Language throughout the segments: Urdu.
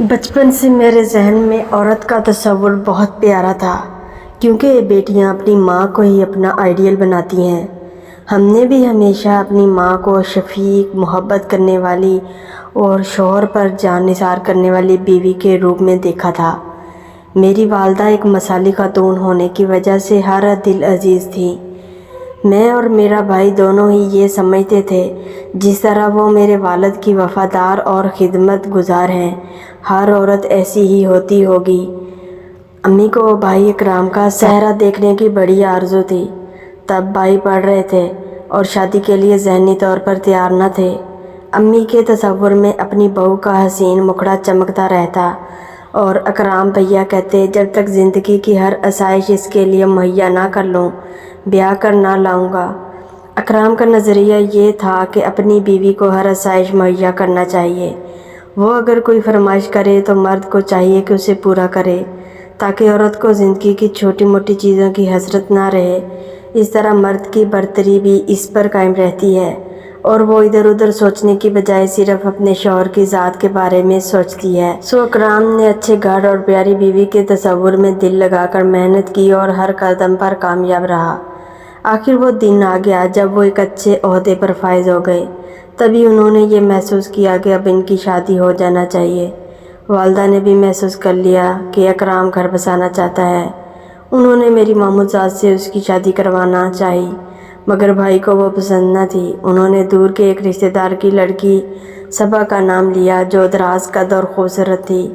بچپن سے میرے ذہن میں عورت کا تصور بہت پیارا تھا، کیونکہ بیٹیاں اپنی ماں کو ہی اپنا آئیڈیل بناتی ہیں۔ ہم نے بھی ہمیشہ اپنی ماں کو شفیق، محبت کرنے والی اور شوہر پر جان نثار کرنے والی بیوی کے روپ میں دیکھا تھا۔ میری والدہ ایک مثالی خاتون ہونے کی وجہ سے ہر دل عزیز تھیں۔ میں اور میرا بھائی دونوں ہی یہ سمجھتے تھے جس طرح وہ میرے والد کی وفادار اور خدمت گزار ہیں، ہر عورت ایسی ہی ہوتی ہوگی۔ امی کو بھائی اکرام کا صحرا دیکھنے کی بڑی آرزو تھی۔ تب بھائی پڑھ رہے تھے اور شادی کے لیے ذہنی طور پر تیار نہ تھے۔ امی کے تصور میں اپنی بہو کا حسین مکھڑا چمکتا رہتا اور اکرام بھیا کہتے، جب تک زندگی کی ہر آسائش اس کے لیے مہیا نہ کر لوں، بیاہ کر نہ لاؤں گا۔ اکرام کا نظریہ یہ تھا کہ اپنی بیوی کو ہر آسائش مہیا کرنا چاہیے۔ وہ اگر کوئی فرمائش کرے تو مرد کو چاہیے کہ اسے پورا کرے، تاکہ عورت کو زندگی کی چھوٹی موٹی چیزوں کی حسرت نہ رہے۔ اس طرح مرد کی برتری بھی اس پر قائم رہتی ہے اور وہ ادھر ادھر سوچنے کی بجائے صرف اپنے شوہر کی ذات کے بارے میں سوچتی ہے۔ اکرام نے اچھے گھر اور پیاری بیوی کے تصور میں دل لگا کر محنت کی اور ہر قدم پر کامیاب رہا۔ آخر وہ دن آ گیا جب وہ ایک اچھے عہدے پر فائز ہو گئے۔ تبھی انہوں نے یہ محسوس کیا کہ اب ان کی شادی ہو جانا چاہیے۔ والدہ نے بھی محسوس کر لیا کہ اکرام گھر بسانا چاہتا ہے۔ انہوں نے میری ماموزاد سے اس کی شادی کروانا چاہی، مگر بھائی کو وہ پسند نہ تھی۔ انہوں نے دور کے ایک رشتہ دار کی لڑکی صبا کا نام لیا، جو دراز قد اور خوبصورت تھی۔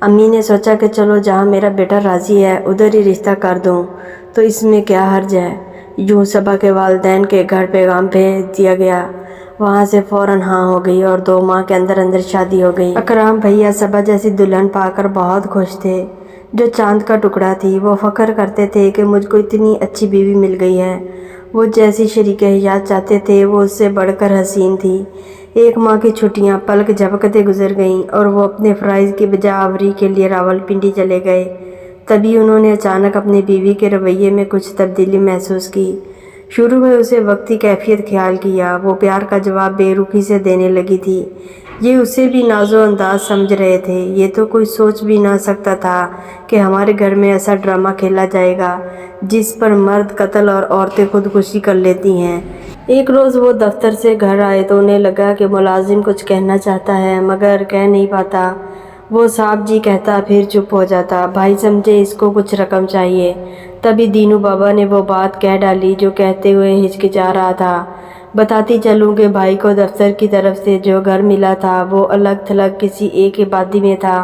امی نے سوچا کہ چلو جہاں میرا بیٹا راضی ہے ادھر ہی رشتہ کر دوں تو اس میں کیا حرج ہے۔ یوں صبا کے والدین کے گھر پیغام بھیج دیا گیا۔ وہاں سے فوراً ہاں ہو گئی اور 2 ماہ کے اندر اندر شادی ہو گئی۔ اکرام بھیا صبا جیسی دلہن پا کر بہت خوش تھے، جو چاند کا ٹکڑا تھی۔ وہ فخر کرتے تھے کہ مجھ کو اتنی اچھی بیوی مل گئی ہے۔ وہ جیسی شریک حیات چاہتے تھے وہ اس سے بڑھ کر حسین تھی۔ 1 ماہ کی چھٹیاں پلک جھپکتے گزر گئیں اور وہ اپنے فرائض کی بجا آوری کے لیے راولپنڈی چلے گئے۔ تبھی انہوں نے اچانک اپنی بیوی کے رویے میں کچھ تبدیلی محسوس کی۔ شروع میں اسے وقتی کیفیت خیال کیا، وہ پیار کا جواب بے رخی سے دینے لگی تھی۔ یہ اسے بھی ناز و انداز سمجھ رہے تھے۔ یہ تو کوئی سوچ بھی نہ سکتا تھا کہ ہمارے گھر میں ایسا ڈرامہ کھیلا جائے گا جس پر مرد قتل اور عورتیں خودکشی کر لیتی ہیں۔ ایک روز وہ دفتر سے گھر آئے تو انہیں لگا کہ ملازم کچھ کہنا چاہتا ہے مگر کہہ نہیں پاتا۔ وہ صاحب جی کہتا پھر چپ ہو جاتا۔ بھائی سمجھے اس کو کچھ رقم چاہیے۔ تبھی دینو بابا نے وہ بات کہہ ڈالی جو کہتے ہوئے ہچکچا رہا تھا۔ بتاتی چلوں کہ بھائی کو دفتر کی طرف سے جو گھر ملا تھا وہ الگ تھلگ کسی ایک آبادی میں تھا،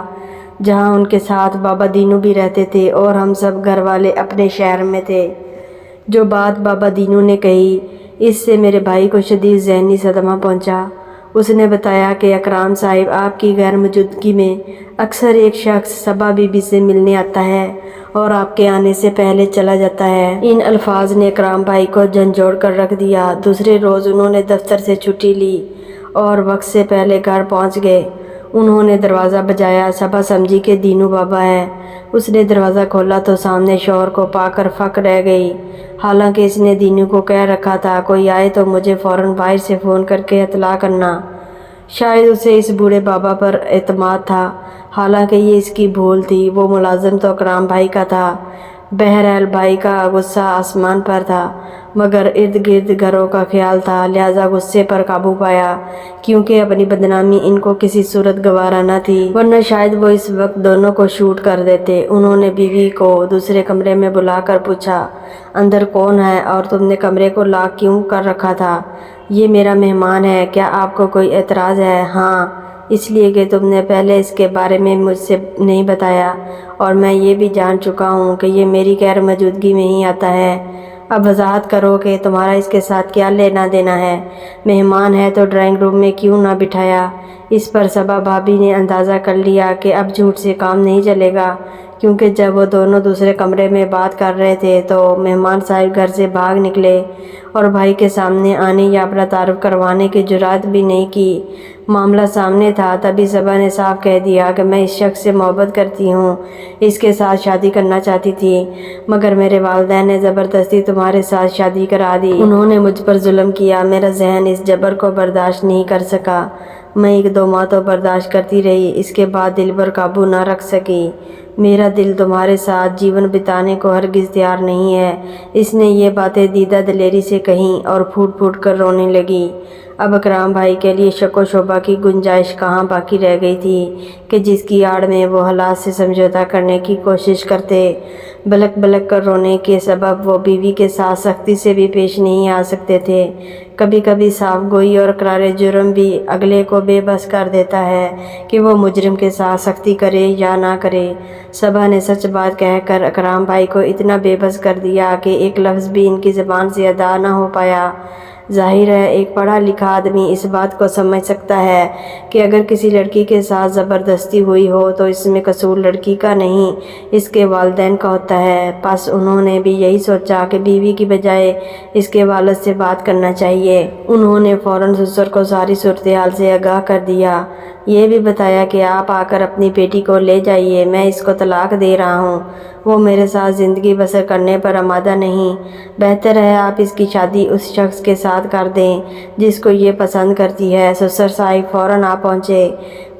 جہاں ان کے ساتھ بابا دینو بھی رہتے تھے اور ہم سب گھر والے اپنے شہر میں تھے۔ جو بات بابا دینو نے کہی اس سے میرے بھائی کو شدید ذہنی صدمہ پہنچا۔ اس نے بتایا کہ اکرام صاحب آپ کی غیر موجودگی میں اکثر ایک شخص صبا بی بی سے ملنے آتا ہے اور آپ کے آنے سے پہلے چلا جاتا ہے۔ ان الفاظ نے اکرام بھائی کو جھنجھوڑ کر رکھ دیا۔ دوسرے روز انہوں نے دفتر سے چھٹی لی اور وقت سے پہلے گھر پہنچ گئے۔ انہوں نے دروازہ بجایا۔ صبا سمجھی کہ دینو بابا ہے۔ اس نے دروازہ کھولا تو سامنے شوہر کو پا کر فک رہ گئی، حالانکہ اس نے دینو کو کہہ رکھا تھا کوئی آئے تو مجھے فوراً باہر سے فون کر کے اطلاع کرنا۔ شاید اسے اس بوڑھے بابا پر اعتماد تھا، حالانکہ یہ اس کی بھول تھی۔ وہ ملازم تو اکرام بھائی کا تھا۔ بہرحال بھائی کا غصہ آسمان پر تھا، مگر ارد گرد گھروں کا خیال تھا، لہذا غصے پر قابو پایا، کیونکہ اپنی بدنامی ان کو کسی صورت گوارا نہ تھی، ورنہ شاید وہ اس وقت دونوں کو شوٹ کر دیتے۔ انہوں نے بیوی کو دوسرے کمرے میں بلا کر پوچھا، اندر کون ہے اور تم نے کمرے کو لاک کیوں کر رکھا تھا؟ یہ میرا مہمان ہے، کیا آپ کو کوئی اعتراض ہے؟ ہاں، اس لیے کہ تم نے پہلے اس کے بارے میں مجھ سے نہیں بتایا اور میں یہ بھی جان چکا ہوں کہ یہ میری غیر موجودگی میں ہی آتا ہے۔ اب وضاحت کرو کہ تمہارا اس کے ساتھ کیا لینا دینا ہے؟ مہمان ہے تو ڈرائنگ روم میں کیوں نہ بٹھایا؟ اس پر صبا بھابی نے اندازہ کر لیا کہ اب جھوٹ سے کام نہیں چلے گا، کیونکہ جب وہ دونوں دوسرے کمرے میں بات کر رہے تھے تو مہمان صاحب گھر سے بھاگ نکلے اور بھائی کے سامنے آنے یا اپنا تعارف کروانے کی جرات بھی نہیں کی۔ معاملہ سامنے تھا۔ تبھی صبا نے صاف کہہ دیا کہ میں اس شخص سے محبت کرتی ہوں، اس کے ساتھ شادی کرنا چاہتی تھی، مگر میرے والدین نے زبردستی تمہارے ساتھ شادی کرا دی۔ انہوں نے مجھ پر ظلم کیا۔ میرا ذہن اس جبر کو برداشت نہیں کر سکا۔ میں 1-2 ماہ تو برداشت کرتی رہی، اس کے بعد دل پر قابو نہ رکھ سکی۔ میرا دل تمہارے ساتھ جیون بتانے کو ہرگز تیار نہیں ہے۔ اس نے یہ باتیں دیدہ دلیری سے کہیں اور پھوٹ پھوٹ کر رونے لگی۔ اب اکرام بھائی کے لیے شک و شبہ کی گنجائش کہاں باقی رہ گئی تھی کہ جس کی آڑ میں وہ حالات سے سمجھوتہ کرنے کی کوشش کرتے۔ بلک بلک کر رونے کے سبب وہ بیوی کے ساتھ سختی سے بھی پیش نہیں آ سکتے تھے۔ کبھی کبھی صاف گوئی اور اقرار جرم بھی اگلے کو بے بس کر دیتا ہے کہ وہ مجرم کے ساتھ سختی کرے یا نہ کرے۔ صبا نے سچ بات کہہ کر اکرام بھائی کو اتنا بے بس کر دیا کہ ایک لفظ بھی ان کی زبان سے ادا نہ ہو پایا۔ ظاہر ہے ایک پڑھا لکھا آدمی اس بات کو سمجھ سکتا ہے کہ اگر کسی لڑکی کے ساتھ زبردستی ہوئی ہو تو اس میں قصور لڑکی کا نہیں، اس کے والدین کا ہوتا ہے۔ پس انہوں نے بھی یہی سوچا کہ بیوی کی بجائے اس کے والد سے بات کرنا چاہیے۔ انہوں نے فوراً سسر کو ساری صورتحال سے آگاہ کر دیا، یہ بھی بتایا کہ آپ آ کر اپنی بیٹی کو لے جائیے، میں اس کو طلاق دے رہا ہوں، وہ میرے ساتھ زندگی بسر کرنے پر آمادہ نہیں۔ بہتر ہے آپ اس کی شادی اس شخص کے ساتھ کر دیں جس کو یہ پسند کرتی ہے۔ سسر صاحب فوراً آ پہنچے۔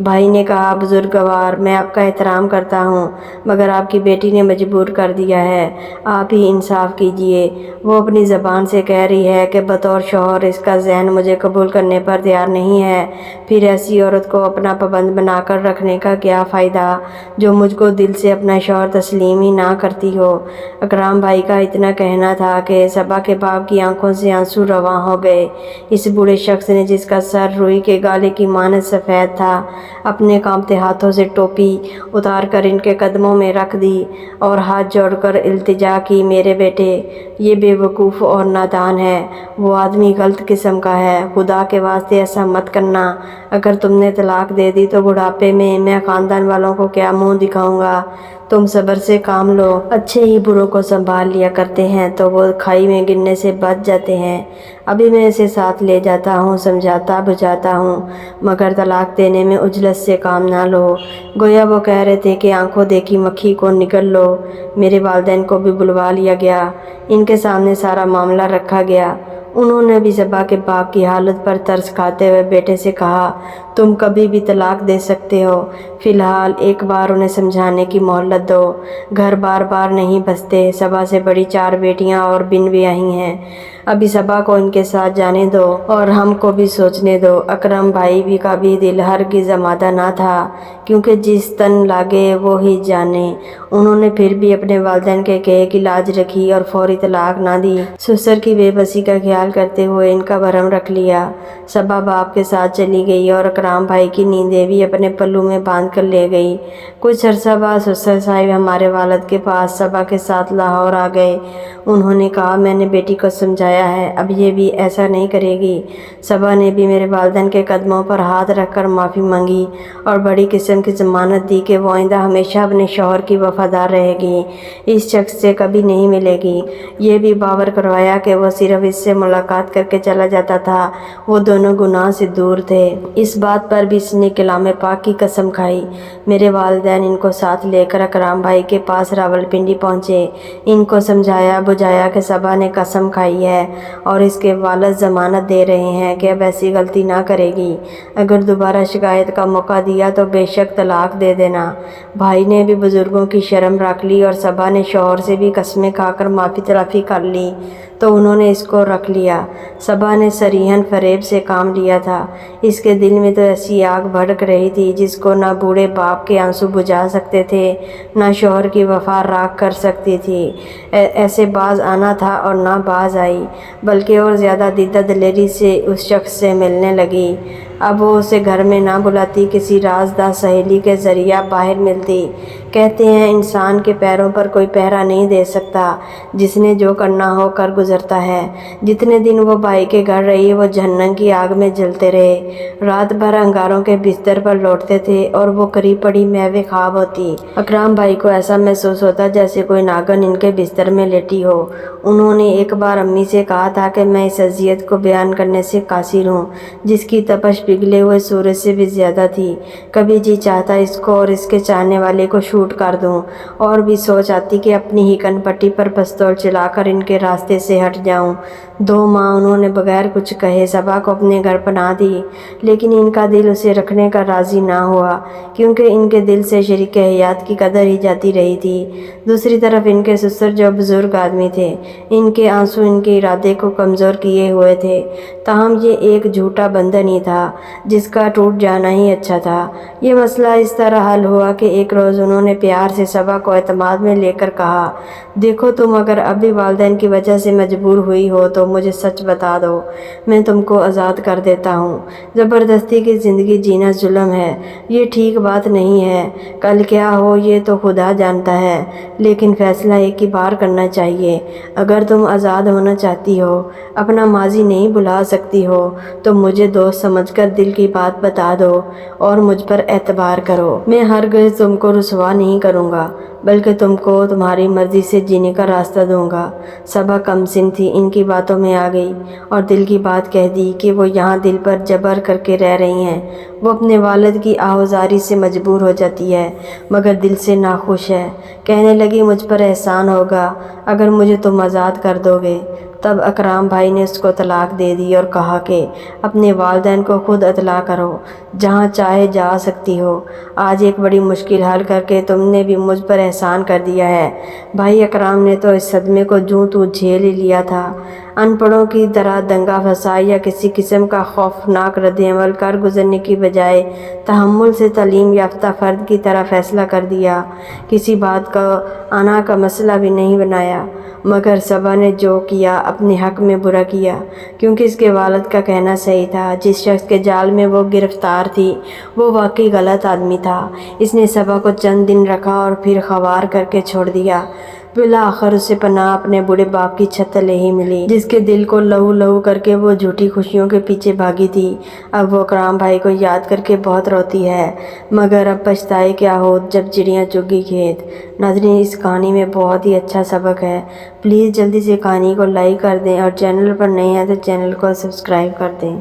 بھائی نے کہا، بزرگوار میں آپ کا احترام کرتا ہوں مگر آپ کی بیٹی نے مجبور کر دیا ہے، آپ ہی انصاف کیجیے۔ وہ اپنی زبان سے کہہ رہی ہے کہ بطور شوہر اس کا ذہن مجھے قبول کرنے پر تیار نہیں ہے، پھر ایسی عورت کو اپنا پابند بنا کر رکھنے کا کیا فائدہ جو مجھ کو دل سے اپنا شوہر تسلیم ہی نہ کرتی ہو۔ اکرام بھائی کا اتنا کہنا تھا کہ صبا کے باپ کی آنکھوں سے آنسو رواں ہو گئے۔ اس بوڑھے شخص نے جس کا سر روئی کے گالے کی مانند سفید تھا، اپنے کانپتے ہاتھوں سے ٹوپی اتار کر ان کے قدموں میں رکھ دی اور ہاتھ جوڑ کر التجا کی، میرے بیٹے یہ بے وقوف اور نادان ہے، وہ آدمی غلط قسم کا ہے، خدا کے واسطے ایسا مت کرنا، اگر تم نے طلاق دے دی تو بڑھاپے میں خاندان والوں کو کیا منہ دکھاؤں گا، تم صبر سے کام لو، اچھے ہی بروں کو سنبھال لیا کرتے ہیں تو وہ کھائی میں گرنے سے بچ جاتے ہیں۔ ابھی میں اسے ساتھ لے جاتا ہوں، سمجھاتا بجھاتا ہوں، مگر طلاق دینے میں عجلت سے کام نہ لو۔ گویا وہ کہہ رہے تھے کہ آنکھوں دیکھی مکھی کو نگل لو۔ میرے والدین کو بھی بلوا لیا گیا، ان کے سامنے سارا معاملہ رکھا گیا۔ انہوں نے بھی صبا کے باپ کی حالت پر ترس کھاتے ہوئے بیٹے سے کہا، تم کبھی بھی طلاق دے سکتے ہو، فی الحال ایک بار انہیں سمجھانے کی مہلت دو، گھر بار بار نہیں بستے، صبا سے بڑی 4 بیٹیاں اور بن بیاہی ہیں، ابھی صبا کو ان کے ساتھ جانے دو اور ہم کو بھی سوچنے دو۔ اکرم بھائی بھی کا بھی دل ہرگز آمادہ نہ تھا، کیونکہ جس تن لاگے وہ ہی جانے۔ انہوں نے پھر بھی اپنے والدین کے کہے کی لاج رکھی اور فوری طلاق نہ دی۔ سسر کی بے بسی کا خیال کرتے ہوئے ان کا بھرم رکھ لیا۔ صبا باپ کے ساتھ چلی گئی اور اکرام بھائی کی نیندیں بھی اپنے پلو میں باندھ کر لے گئی۔ کچھ عرصہ بعد سسر صاحب ہمارے والد کے پاس صبا کے ساتھ لاہور آ گئے۔ انہوں نے کہا، میں نے بیٹی کو سمجھایا ہے، اب یہ بھی ایسا نہیں کرے گی۔ صبا نے بھی میرے والدین کے قدموں پر ہاتھ رکھ کر معافی مانگی اور بڑی قسم کی ضمانت دی کہ وہ آئندہ ہمیشہ اپنے شوہر کی وفادار رہے گی، اس شخص سے کبھی نہیں ملے گی۔ یہ بھی باور کروایا کہ وہ صرف اس سے ملاقات کر کے چلا جاتا تھا، وہ دونوں گناہ سے دور تھے۔ اس بات پر بھی اس نے کلام پاک کی قسم کھائی۔ میرے والدین ان کو ساتھ لے کر اکرام بھائی کے پاس راولپنڈی پہنچے۔ ان کو سمجھایا بجھایا کہ صبا نے قسم کھائی ہے اور اس کے والد ضمانت دے رہے ہیں کہ اب ایسی غلطی نہ کرے گی، اگر دوبارہ شکایت کا موقع دیا تو بے شک طلاق دے دینا۔ بھائی نے بھی بزرگوں کی شرم رکھ لی اور صبا نے شوہر سے بھی قسمیں کھا کر معافی تلافی کر لی تو انہوں نے اس کو رکھ لیا۔ صبا نے صریحاً فریب سے کام لیا تھا۔ اس کے دل میں تو ایسی آگ بھڑک رہی تھی جس کو نہ بوڑھے باپ کے آنسو بجھا سکتے تھے، نہ شوہر کی وفا راکھ کر سکتی تھی۔ ایسے باز آنا تھا اور نہ باز آئی، بلکہ اور زیادہ دیدہ دلیری سے اس شخص سے ملنے لگی۔ اب وہ اسے گھر میں نہ بلاتی، کسی رازدار سہیلی کے ذریعہ باہر ملتی۔ کہتے ہیں انسان کے پیروں پر کوئی پہرا نہیں دے سکتا، جس نے جو کرنا ہو کر گزرتا ہے۔ جتنے دن وہ بھائی کے گھر رہی وہ جہنم کی آگ میں جلتے رہے، رات بھر انگاروں کے بستر پر لوٹتے تھے اور وہ قریب پڑی محو خواب ہوتی۔ اکرام بھائی کو ایسا محسوس ہوتا جیسے کوئی ناگن ان کے بستر میں لیٹی ہو۔ انہوں نے ایک بار امی سے کہا تھا کہ میں اس اذیت کو بیان کرنے سے قاصر ہوں، جس کی تپش پگھلے ہوئے سورج سے بھی زیادہ تھی۔ کبھی جی چاہتا اس کو اور اس کے چاہنے والے کو شوٹ کر دوں، اور بھی سوچ آتی کہ اپنی ہی کن پٹی پر پستول چلا کر ان کے راستے سے ہٹ جاؤں۔ 2 ماہ انہوں نے بغیر کچھ کہے صبا کو اپنے گھر پناہ دی، لیکن ان کا دل اسے رکھنے کا راضی نہ ہوا، کیونکہ ان کے دل سے شریک حیات کی قدر ہی جاتی رہی تھی۔ دوسری طرف ان کے سسر جو بزرگ آدمی تھے، ان کے آنسو ان کے ارادے کو کمزور کیے ہوئے تھے۔ تاہم یہ ایک جھوٹا بندھن ہی تھا جس کا ٹوٹ جانا ہی اچھا تھا۔ یہ مسئلہ اس طرح حل ہوا کہ ایک روز انہوں نے پیار سے صبا کو اعتماد میں لے کر کہا، دیکھو تم اگر اب بھی والدین کی وجہ سے مجبور ہوئی ہو تو مجھے سچ بتا دو، میں تم کو آزاد کر دیتا ہوں۔ زبردستی کی زندگی جینا ظلم ہے، یہ ٹھیک بات نہیں ہے۔ کل کیا ہو یہ تو خدا جانتا ہے، لیکن فیصلہ ایک ہی بار کرنا چاہیے۔ اگر تم آزاد ہونا چاہتی ہو، اپنا ماضی نہیں بھلا سکتی ہو، تو مجھے دوست سمجھ کر دل کی بات بتا دو اور مجھ پر اعتبار کرو۔ میں ہرگز تم کو رسوا نہیں کروں گا، بلکہ تم کو تمہاری مرضی سے جینے کا راستہ دوں گا۔ صبا کم سن تھی، ان کی باتوں میں آ گئی اور دل کی بات کہہ دی کہ وہ یہاں دل پر جبر کر کے رہ رہی ہیں۔ وہ اپنے والد کی آہوازاری سے مجبور ہو جاتی ہے، مگر دل سے ناخوش ہے۔ کہنے لگی مجھ پر احسان ہوگا اگر مجھے تم آزاد کر دو گے۔ تب اکرام بھائی نے اس کو طلاق دے دی اور کہا کہ اپنے والدین کو خود اطلاع کرو، جہاں چاہے جا سکتی ہو۔ آج ایک بڑی مشکل حل کر کے تم نے بھی مجھ پر احسان کر دیا ہے۔ بھائی اکرام نے تو اس صدمے کو جوں توں جھیل ہی لیا تھا۔ ان پڑھوں کی طرح دنگا فسائی یا کسی قسم کا خوفناک رد عمل کر گزرنے کی بجائے تحمل سے تعلیم یافتہ فرد کی طرح فیصلہ کر دیا۔ کسی بات کو انا کا مسئلہ بھی نہیں بنایا، مگر صبا نے جو کیا اپنے حق میں برا کیا، کیونکہ اس کے والد کا کہنا صحیح تھا۔ جس شخص کے جال میں وہ گرفتار تھی وہ واقعی غلط آدمی تھا۔ اس نے صبا کو چند دن رکھا اور پھر خوار کر کے چھوڑ دیا۔ بالآخر اسے پناہ اپنے بوڑھے باپ کی چھت تلے ہی ملی، جس کے دل کو لہو لہو کر کے وہ جھوٹی خوشیوں کے پیچھے بھاگی تھی۔ اب وہ اکرام بھائی کو یاد کر کے بہت روتی ہے، مگر اب پچھتائے کیا ہو جب چڑیاں چگ گئی کھیت۔ ناظرین، اس کہانی میں بہت ہی اچھا سبق ہے۔ پلیز جلدی سے کہانی کو لائک کر دیں اور چینل پر نئے ہیں تو چینل کو سبسکرائب کر دیں۔